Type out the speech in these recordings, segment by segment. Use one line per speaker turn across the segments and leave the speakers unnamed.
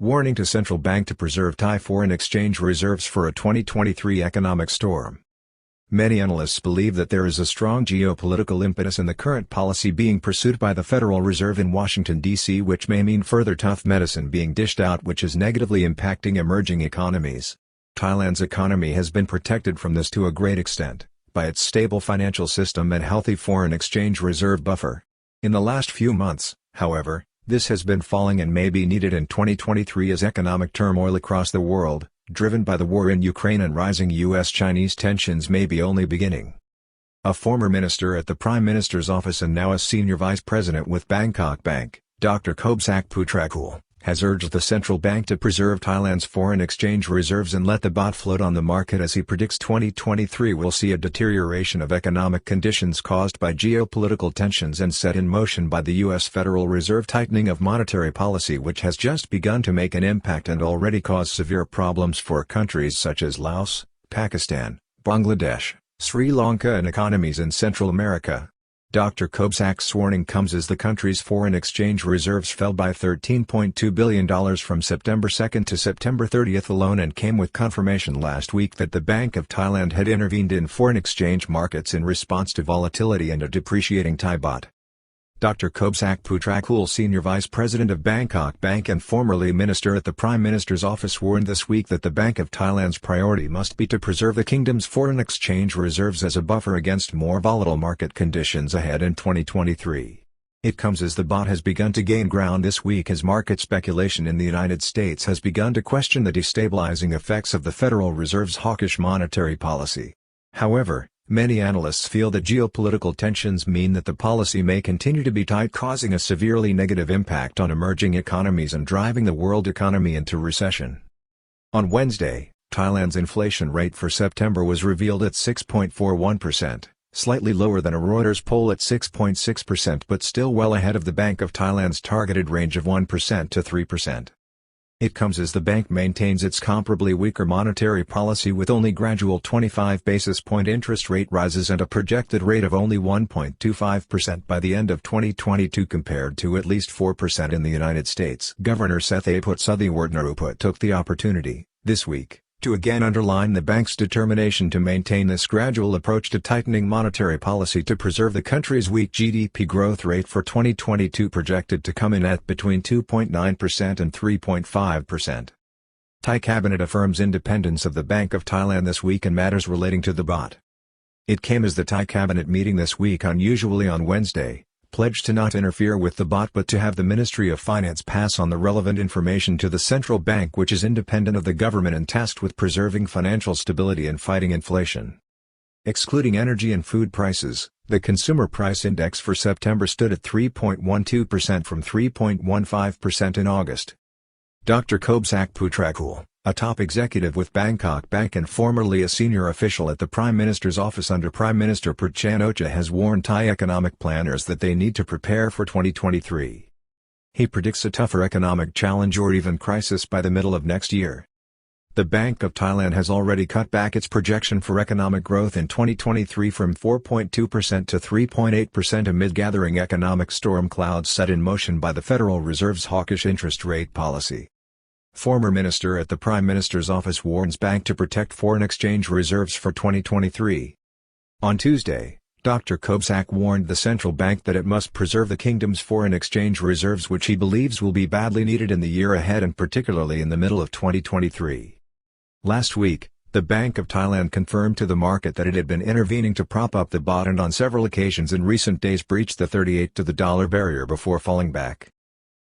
warning to central bank to preserve Thai foreign exchange reserves for a 2023 economic storm. Many analysts believe that there is a strong geopolitical impetus in the current policy being pursued by the Federal Reserve in Washington, D.C., which may mean further tough medicine being dished out, which is negatively impacting emerging economies. Thailand's economy has been protected from this to a great extent by its stable financial system and healthy foreign exchange reserve buffer. In the last few months, however, this has been falling and may be needed in 2023 as economic turmoil across the world, driven by the war in Ukraine and rising U.S.-Chinese tensions, may be only beginning. A former minister at the Prime Minister's office and now a senior vice president with Bangkok Bank, Dr. Kobsak Putrakul, has urged the central bank to preserve Thailand's foreign exchange reserves and let the baht float on the market, as he predicts 2023 will see a deterioration of economic conditions caused by geopolitical tensions and set in motion by the U.S. Federal Reserve tightening of monetary policy, which has just begun to make an impact and already caused severe problems for countries such as Laos, Pakistan, Bangladesh, Sri Lanka and economies in Central America. Dr. Kobsak's warning comes as the country's foreign exchange reserves fell by $13.2 billion from September 2 to September 30 alone, and came with confirmation last week that the Bank of Thailand had intervened in foreign exchange markets in response to volatility and a depreciating Thai baht. Dr. Kobsak Putrakul, senior vice president of Bangkok Bank and formerly minister at the Prime Minister's office, warned this week that the Bank of Thailand's priority must be to preserve the kingdom's foreign exchange reserves as a buffer against more volatile market conditions ahead in 2023. It comes as the baht has begun to gain ground this week as market speculation in the United States has begun to question the destabilizing effects of the Federal Reserve's hawkish monetary policy. However, many analysts feel that geopolitical tensions mean that the policy may continue to be tight, causing a severely negative impact on emerging economies and driving the world economy into recession. On Wednesday, Thailand's inflation rate for September was revealed at 6.41%, slightly lower than a Reuters poll at 6.6%, but still well ahead of the Bank of Thailand's targeted range of 1% to 3%. It comes as the bank maintains its comparably weaker monetary policy with only gradual 25 basis point interest rate rises and a projected rate of only 1.25% by the end of 2022 compared to at least 4% in the United States. Governor Sethaput Suthiwartnaruput took the opportunity, this week, to again underline the bank's determination to maintain this gradual approach to tightening monetary policy to preserve the country's weak GDP growth rate for 2022, projected to come in at between 2.9% and 3.5%. Thai cabinet affirms independence of the Bank of Thailand this week in matters relating to the baht. It came as the Thai cabinet meeting this week, unusually on Wednesday, pledged to not interfere with the baht but to have the Ministry of Finance pass on the relevant information to the central bank, which is independent of the government and tasked with preserving financial stability and fighting inflation. Excluding energy and food prices, the consumer price index for September stood at 3.12% from 3.15% in August. Dr. Kobsak Putrakul, a top executive with Bangkok Bank and formerly a senior official at the Prime Minister's office under Prime Minister Prayut Chan-o-cha, has warned Thai economic planners that they need to prepare for 2023. He predicts a tougher economic challenge or even crisis by the middle of next year. The Bank of Thailand has already cut back its projection for economic growth in 2023 from 4.2% to 3.8% amid gathering economic storm clouds set in motion by the Federal Reserve's hawkish interest rate policy. Former minister at the Prime Minister's office warns bank to protect foreign exchange reserves for 2023. On Tuesday, Dr. Kobsak warned the central bank that it must preserve the kingdom's foreign exchange reserves, which he believes will be badly needed in the year ahead and particularly in the middle of 2023. Last week, the Bank of Thailand confirmed to the market that it had been intervening to prop up the baht and on several occasions in recent days breached the 38 to the dollar barrier before falling back.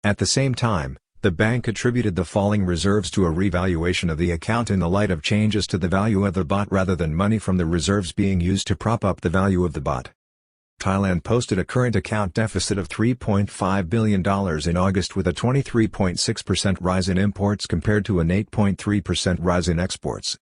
At the same time, the bank attributed the falling reserves to a revaluation of the account in the light of changes to the value of the baht rather than money from the reserves being used to prop up the value of the baht. Thailand posted a current account deficit of $3.5 billion in August, with a 23.6% rise in imports compared to an 8.3% rise in exports.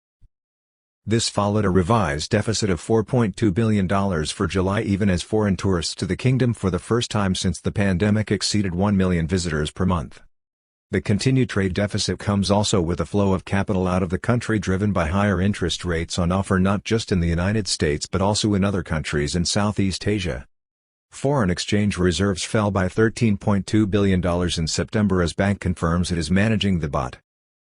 This followed a revised deficit of $4.2 billion for July, even as foreign tourists to the kingdom for the first time since the pandemic exceeded 1 million visitors per month. The continued trade deficit comes also with a flow of capital out of the country driven by higher interest rates on offer not just in the United States but also in other countries in Southeast Asia. Foreign exchange reserves fell by $13.2 billion in September as bank confirms it is managing the baht.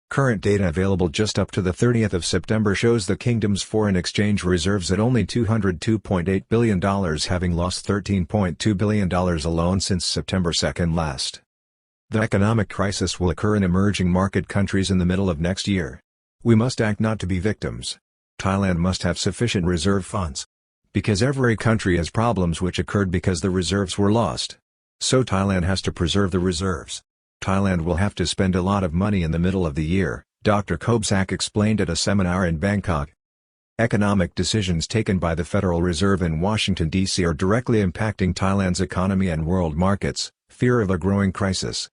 Current data available just up to the 30th of September shows the kingdom's foreign exchange reserves at only $202.8 billion, having lost $13.2 billion alone since September 2 last. The economic crisis will occur in emerging market countries in the middle of next year. We must act not to be victims. Thailand must have sufficient reserve funds. Because every country has problems which occurred because the reserves were lost. So Thailand has to preserve the reserves. Thailand will have to spend a lot of money in the middle of the year, Dr. Kobsak explained at a seminar in Bangkok. Economic decisions taken by the Federal Reserve in Washington, D.C. are directly impacting Thailand's economy and world markets, fear of a growing crisis.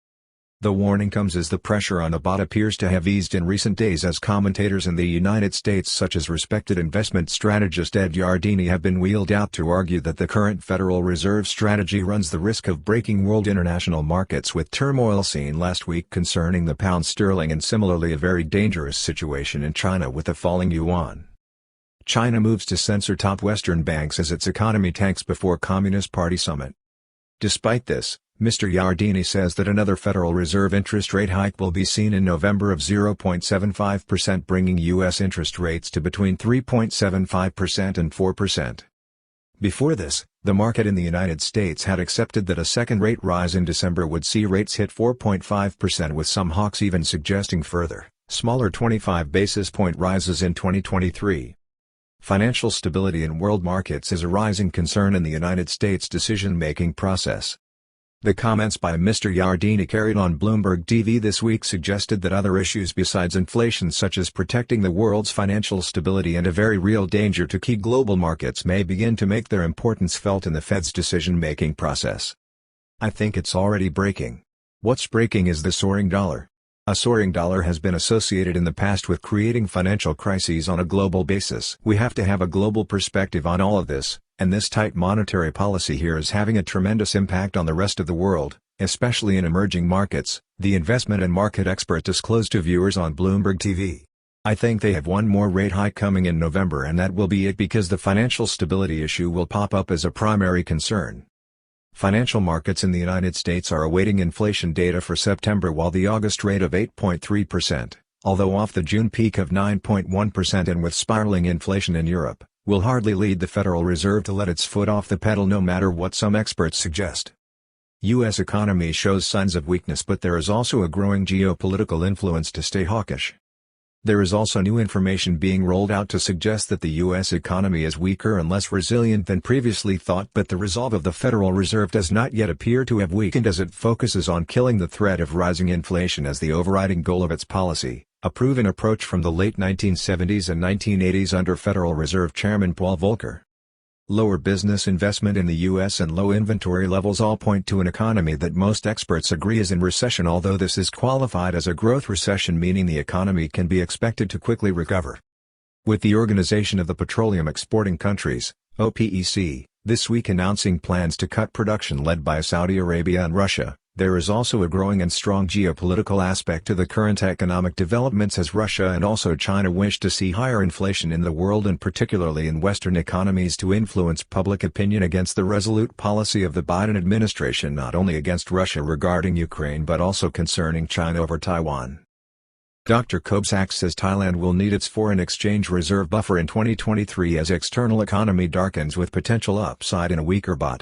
The warning comes as the pressure on the baht appears to have eased in recent days as commentators in the United States such as respected investment strategist Ed Yardeni have been wheeled out to argue that the current Federal Reserve strategy runs the risk of breaking world international markets with turmoil seen last week concerning the pound sterling and similarly a very dangerous situation in China with the falling yuan. China moves to censor top Western banks as its economy tanks before Communist Party summit. Despite this, Mr. Yardeni says that another Federal Reserve interest rate hike will be seen in November of 0.75%, bringing U.S. interest rates to between 3.75% and 4%. Before this, the market in the United States had accepted that a second rate rise in December would see rates hit 4.5%, with some hawks even suggesting further, smaller 25 basis point rises in 2023. Financial stability in world markets is a rising concern in the United States decision-making process. The comments by Mr. Yardeni carried on Bloomberg TV this week suggested that other issues besides inflation such as protecting the world's financial stability and a very real danger to key global markets may begin to make their importance felt in the Fed's decision-making process. I think it's already breaking. What's breaking is the soaring dollar. A soaring dollar has been associated in the past with creating financial crises on a global basis. We have to have a global perspective on all of this, and this tight monetary policy here is having a tremendous impact on the rest of the world, especially in emerging markets, the investment and market expert disclosed to viewers on Bloomberg TV. I think they have one more rate hike coming in November, and that will be it because the financial stability issue will pop up as a primary concern. Financial markets in the United States are awaiting inflation data for September, while the August rate of 8.3%, although off the June peak of 9.1% and with spiraling inflation in Europe, will hardly lead the Federal Reserve to let its foot off the pedal no matter what some experts suggest. U.S. economy shows signs of weakness, but there is also a growing geopolitical influence to stay hawkish. There is also new information being rolled out to suggest that the U.S. economy is weaker and less resilient than previously thought, but the resolve of the Federal Reserve does not yet appear to have weakened as it focuses on killing the threat of rising inflation as the overriding goal of its policy, a proven approach from the late 1970s and 1980s under Federal Reserve Chairman Paul Volcker. Lower business investment in the U.S. and low inventory levels all point to an economy that most experts agree is in recession, although this is qualified as a growth recession, meaning the economy can be expected to quickly recover. With the Organization of the Petroleum Exporting Countries, OPEC, this week announcing plans to cut production led by Saudi Arabia and Russia, there is also a growing and strong geopolitical aspect to the current economic developments as Russia and also China wish to see higher inflation in the world and particularly in Western economies to influence public opinion against the resolute policy of the Biden administration, not only against Russia regarding Ukraine but also concerning China over Taiwan. Dr. Kobsak says Thailand will need its foreign exchange reserve buffer in 2023 as external economy darkens with potential upside in a weaker baht.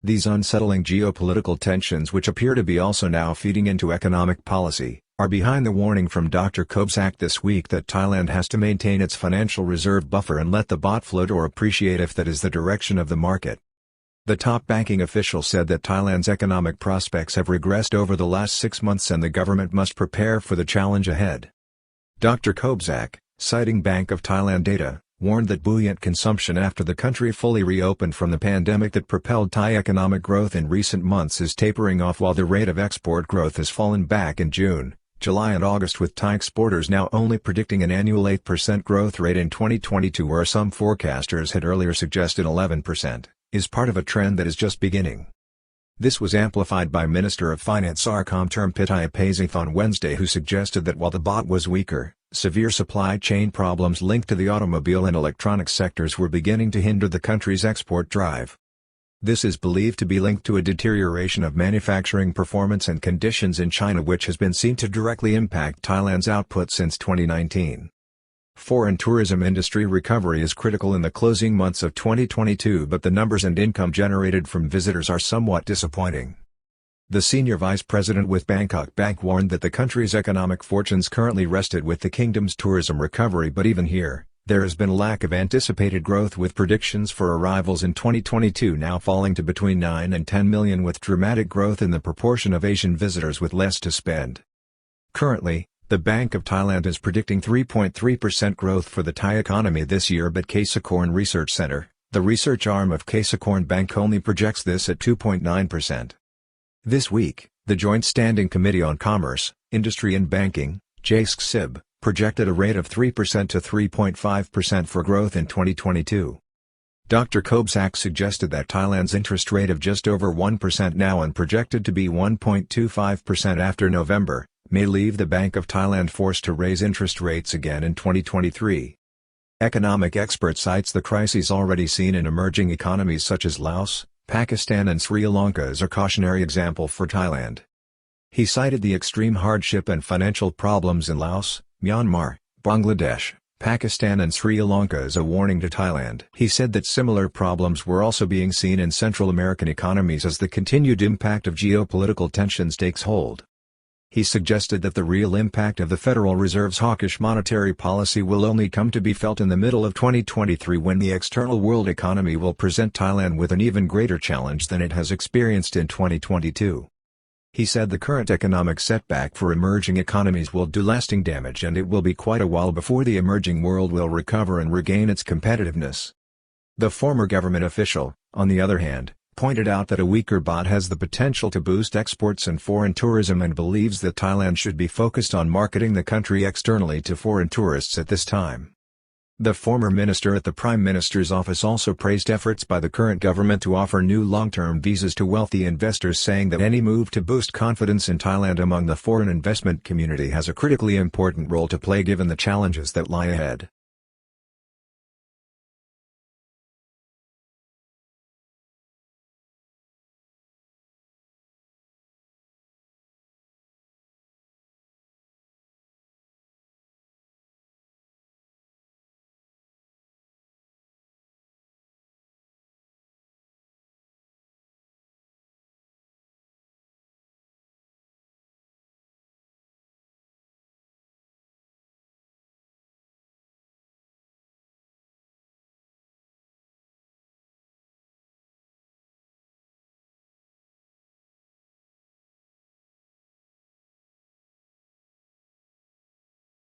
These unsettling geopolitical tensions, which appear to be also now feeding into economic policy, are behind the warning from Dr. Kobsak this week that Thailand has to maintain its financial reserve buffer and let the baht float or appreciate if that is the direction of the market. The top banking official said that Thailand's economic prospects have regressed over the last 6 months and the government must prepare for the challenge ahead. Dr. Kobsak, citing Bank of Thailand data, warned that buoyant consumption after the country fully reopened from the pandemic that propelled Thai economic growth in recent months is tapering off, while the rate of export growth has fallen back in June, July and August, with Thai exporters now only predicting an annual 8% growth rate in 2022 where some forecasters had earlier suggested 11%, is part of a trend that is just beginning. This was amplified by Minister of Finance Arkamterm Pitayapasith on Wednesday, who suggested that while the baht was weaker, severe supply chain problems linked to the automobile and electronics sectors were beginning to hinder the country's export drive. This is believed to be linked to a deterioration of manufacturing performance and conditions in China, which has been seen to directly impact Thailand's output since 2019. Foreign tourism industry recovery is critical in the closing months of 2022, but the numbers and income generated from visitors are somewhat disappointing. The senior vice president with Bangkok Bank warned that the country's economic fortunes currently rested with the kingdom's tourism recovery, but even here, there has been a lack of anticipated growth, with predictions for arrivals in 2022 now falling to between 9 and 10 million, with dramatic growth in the proportion of Asian visitors with less to spend. Currently, the Bank of Thailand is predicting 3.3% growth for the Thai economy this year, but Kasikorn Research Center, the research arm of Kasikorn Bank, only projects this at 2.9%. This week, the Joint Standing Committee on Commerce, Industry and Banking, JSCSIB, projected a rate of 3% to 3.5% for growth in 2022. Dr. Kobsak suggested that Thailand's interest rate of just over 1% now, and projected to be 1.25% after November, may leave the Bank of Thailand forced to raise interest rates again in 2023. Economic expert cites the crises already seen in emerging economies such as Laos, Pakistan and Sri Lanka as a cautionary example for Thailand. He cited the extreme hardship and financial problems in Laos, Myanmar, Bangladesh, Pakistan and Sri Lanka as a warning to Thailand. He said that similar problems were also being seen in Central American economies as the continued impact of geopolitical tensions takes hold. He suggested that the real impact of the Federal Reserve's hawkish monetary policy will only come to be felt in the middle of 2023, when the external world economy will present Thailand with an even greater challenge than it has experienced in 2022. He said the current economic setback for emerging economies will do lasting damage, and it will be quite a while before the emerging world will recover and regain its competitiveness. The former government official, on the other hand, pointed out that a weaker baht has the potential to boost exports and foreign tourism, and believes that Thailand should be focused on marketing the country externally to foreign tourists at this time. The former minister at the Prime Minister's office also praised efforts by the current government to offer new long-term visas to wealthy investors, saying that any move to boost confidence in Thailand among the foreign investment community has a critically important role to play given the challenges that lie ahead.